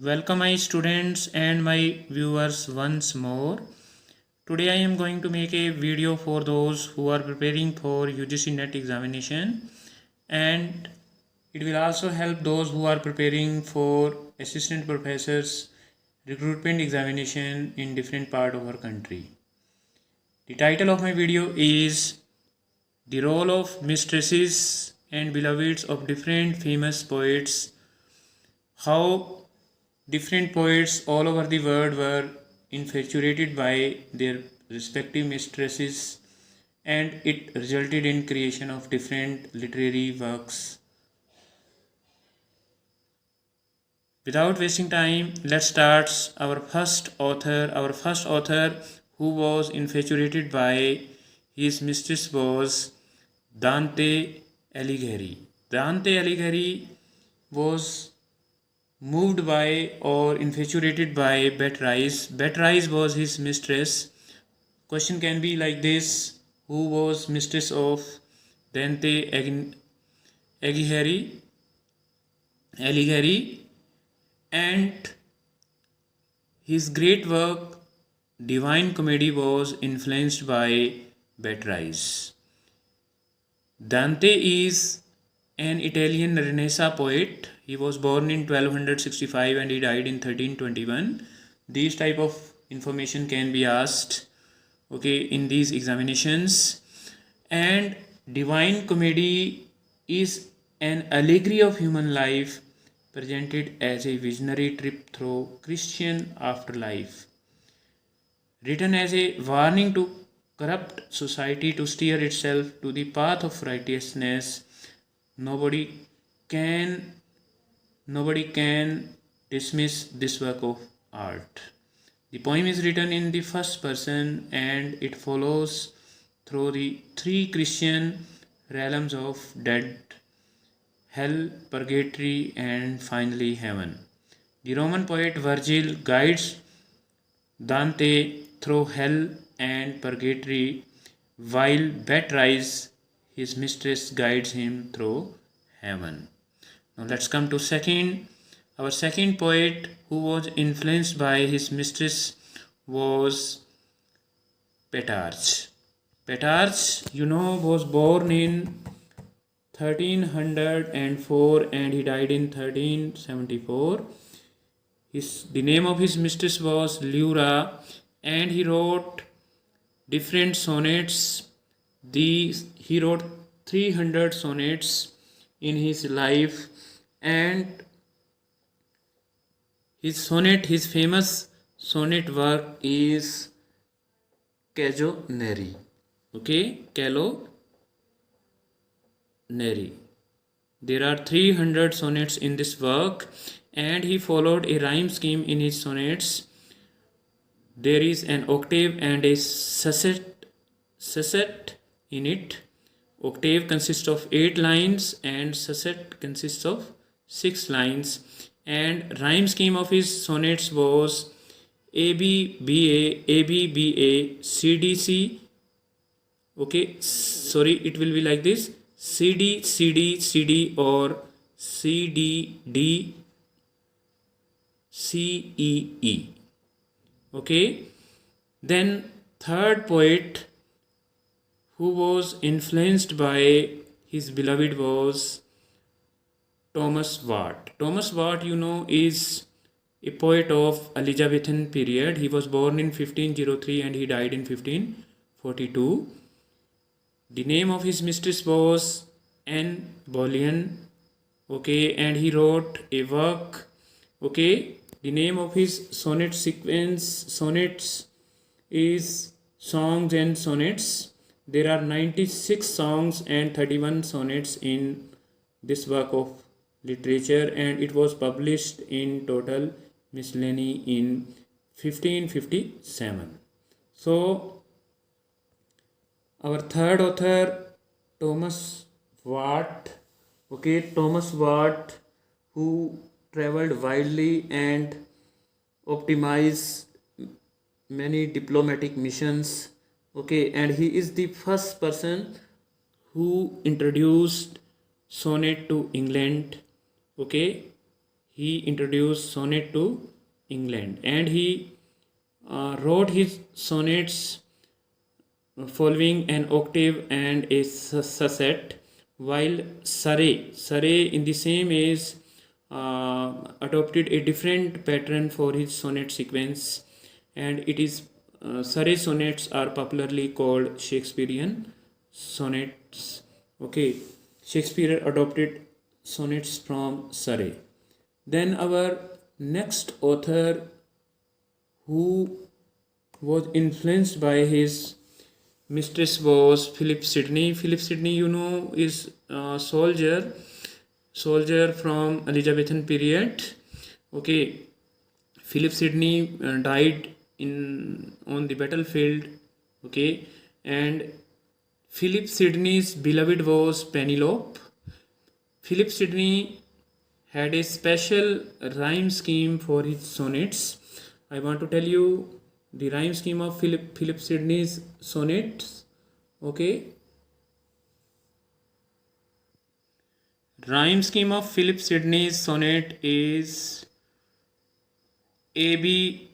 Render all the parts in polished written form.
Welcome my students and my viewers once more. Today I am going to make a video for those who are preparing for UGC NET examination, and it will also help those who are preparing for assistant professors recruitment examination in different part of our country. The title of my video is The Role of Mistresses and Beloveds of Different Famous Poets. How different poets all over the world were infatuated by their respective mistresses, and it resulted in creation of different literary works. Without wasting time, let's start our first author. Our first author who was infatuated by his mistress was Dante Alighieri. Dante Alighieri was moved by or infatuated by Beatrice. Beatrice was his mistress. Question can be like this: who was mistress of Dante Alighieri? Alighieri, and his great work Divine Comedy was influenced by Beatrice. Dante is an Italian Renaissance poet. He was born in 1265 and he died in 1321. These type of information can be asked in these examinations. And Divine Comedy is an allegory of human life presented as a visionary trip through Christian afterlife, written as a warning to corrupt society to steer itself to the path of righteousness. Nobody can dismiss this work of art. The poem is written in the first person and it follows through the three Christian realms of death, hell, purgatory, and finally heaven. The Roman poet Virgil guides Dante through hell and purgatory, while Beatrice, his mistress, guides him through heaven. Now let's come to our second poet who was influenced by his mistress was Petrarch. Petrarch, was born in 1304 and he died in 1374. The name of his mistress was Lura, and he wrote different sonnets. He wrote 300 sonnets in his life, and his famous sonnet work is Kello Neri. Kello Neri. There are 300 sonnets in this work, and he followed a rhyme scheme in his sonnets. There is an octave and a sestet in it. Octave consists of 8 lines and sestet consists of 6 lines. And rhyme scheme of his sonnets was ABBA, ABBA, CDC. It will be like this: CD, CD, CD, or CDD, CEE. Then third poet who was influenced by his beloved was Thomas Watt. Thomas Watt, is a poet of Elizabethan period. He was born in 1503 and he died in 1542. The name of his mistress was Anne Boleyn. And he wrote a work. The name of his sonnets is Songs and Sonnets. There are 96 songs and 31 sonnets in this work of literature, and it was published in total miscellany in 1557. So our third author, Thomas Watt, who traveled widely and optimized many diplomatic missions, and he is the first person who introduced sonnet to England. he introduced sonnet to England, and he wrote his sonnets following an octave and a sestet, while Surrey in the same age adopted a different pattern for his sonnet sequence, and it is Surrey sonnets are popularly called Shakespearean sonnets. Okay, Shakespeare adopted sonnets from Surrey. Then our next author who was influenced by his mistress was Philip Sidney. Philip Sidney, is a soldier from Elizabethan period. Okay, Philip Sidney died on the battlefield. Okay, and Philip Sidney's beloved was Penelope. Philip Sidney had a special rhyme scheme for his sonnets. I want to tell you the rhyme scheme of Philip Sidney's sonnets. Okay. Rhyme scheme of Philip Sidney's sonnet is A B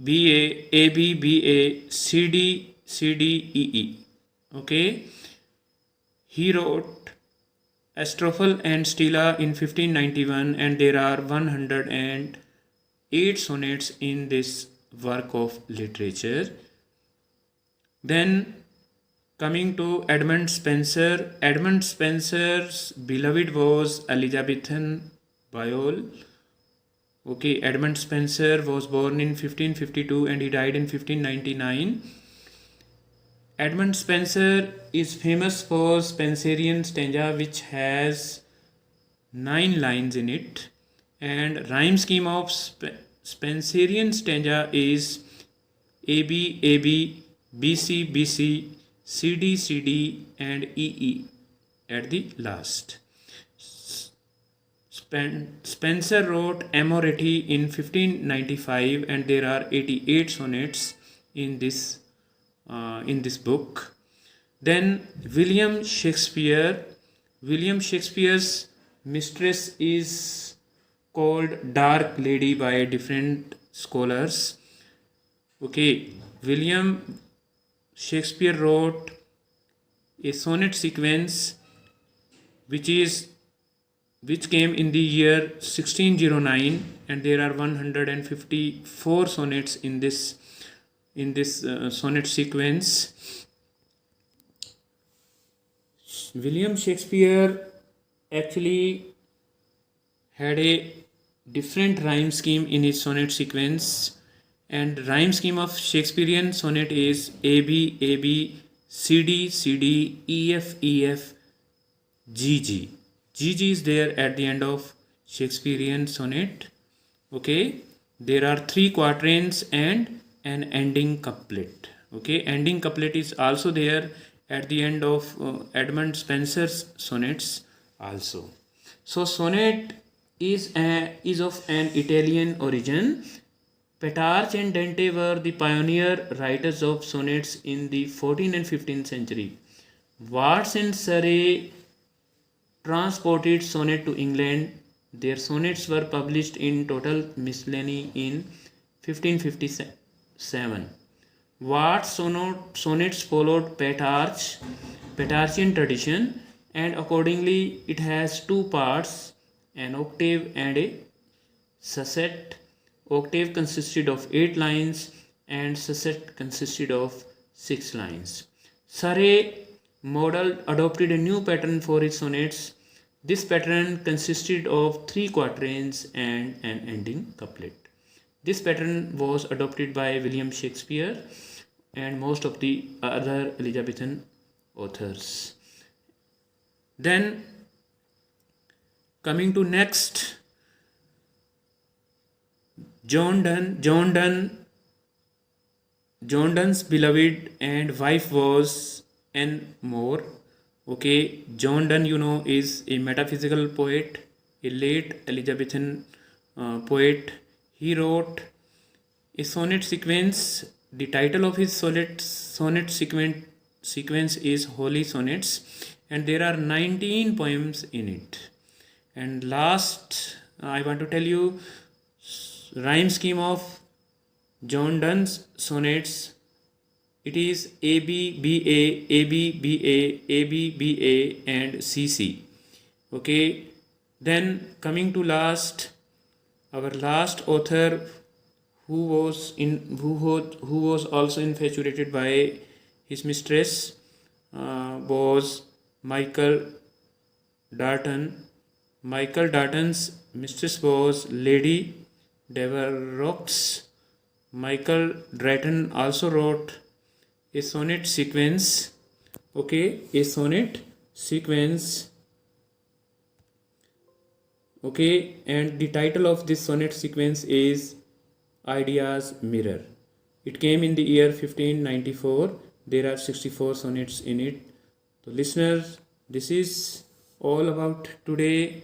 B A A B B A C D C D E E. Okay. He wrote Astrophel and Stella in 1591, and there are 108 sonnets in this work of literature. Then coming to Edmund Spencer. Edmund Spencer's beloved was Elizabethan Viol. Okay, Edmund Spencer was born in 1552 and he died in 1599. Edmund Spencer is famous for Spencerian stanza, which has 9 lines in it, and rhyme scheme of Spencerian stanza is AB AB BC BC CD CD and EE at the last. Spencer wrote Amoretti in 1595, and there are 88 sonnets in this book. Then William Shakespeare's mistress is called Dark Lady by different scholars. Okay, William Shakespeare wrote a sonnet sequence which came in the year 1609, and there are 154 sonnets in this sonnet sequence. William Shakespeare actually had a different rhyme scheme in his sonnet sequence, and rhyme scheme of Shakespearean sonnet is AB AB CD CD EF EF GG. GG is there at the end of Shakespearean sonnet. Okay, there are 3 quatrains and an ending couplet. Okay, ending couplet is also there at the end of Edmund Spencer's sonnets also. So sonnet is of an Italian origin. Petrarch and Dante were the pioneer writers of sonnets in the 14th and 15th century. Watts and Surrey transported sonnet to England. Their sonnets were published in Total Miscellany in 1557. Watts' sonnets followed Petrarchian tradition, and accordingly it has 2 parts, an octave and a sestet. Octave consisted of 8 lines and sestet consisted of 6 lines. Surrey adopted a new pattern for his sonnets. This pattern consisted of 3 quatrains and an ending couplet. This pattern was adopted by William Shakespeare and most of the other Elizabethan authors. Then coming to next, John Donne's beloved and wife was Anne More. Okay, John Donne, is a metaphysical poet, a late Elizabethan poet. He wrote a sonnet sequence. The title of his sonnet sequence is Holy Sonnets, and there are 19 poems in it. And last I want to tell you rhyme scheme of John Donne's sonnets. It is A B B A A B B A A B B A and C C. Okay. Then coming to our last author who was also infatuated by his mistress was Michael Darton. Michael Darton's mistress was Lady Devereux. Michael Drayton also wrote a sonnet sequence. Okay, a sonnet sequence. Okay, and the title of this sonnet sequence is Ideas Mirror. It came in the year 1594. There are 64 sonnets in it. So listeners, this is all about today.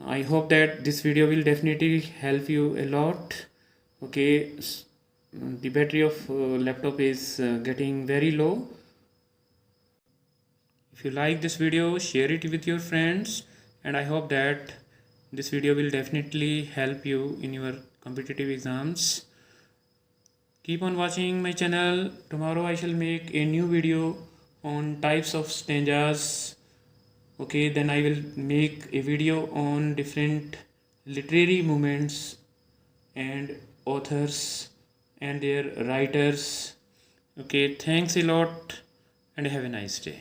I hope that this video will definitely help you a lot. Okay, the battery of laptop is getting very low. If you like this video, share it with your friends, and I hope that this video will definitely help you in your competitive exams. Keep on watching my channel. Tomorrow I shall make a new video on types of stanzas. Okay, then I will make a video on different literary movements and authors and their writers. Okay, thanks a lot and have a nice day.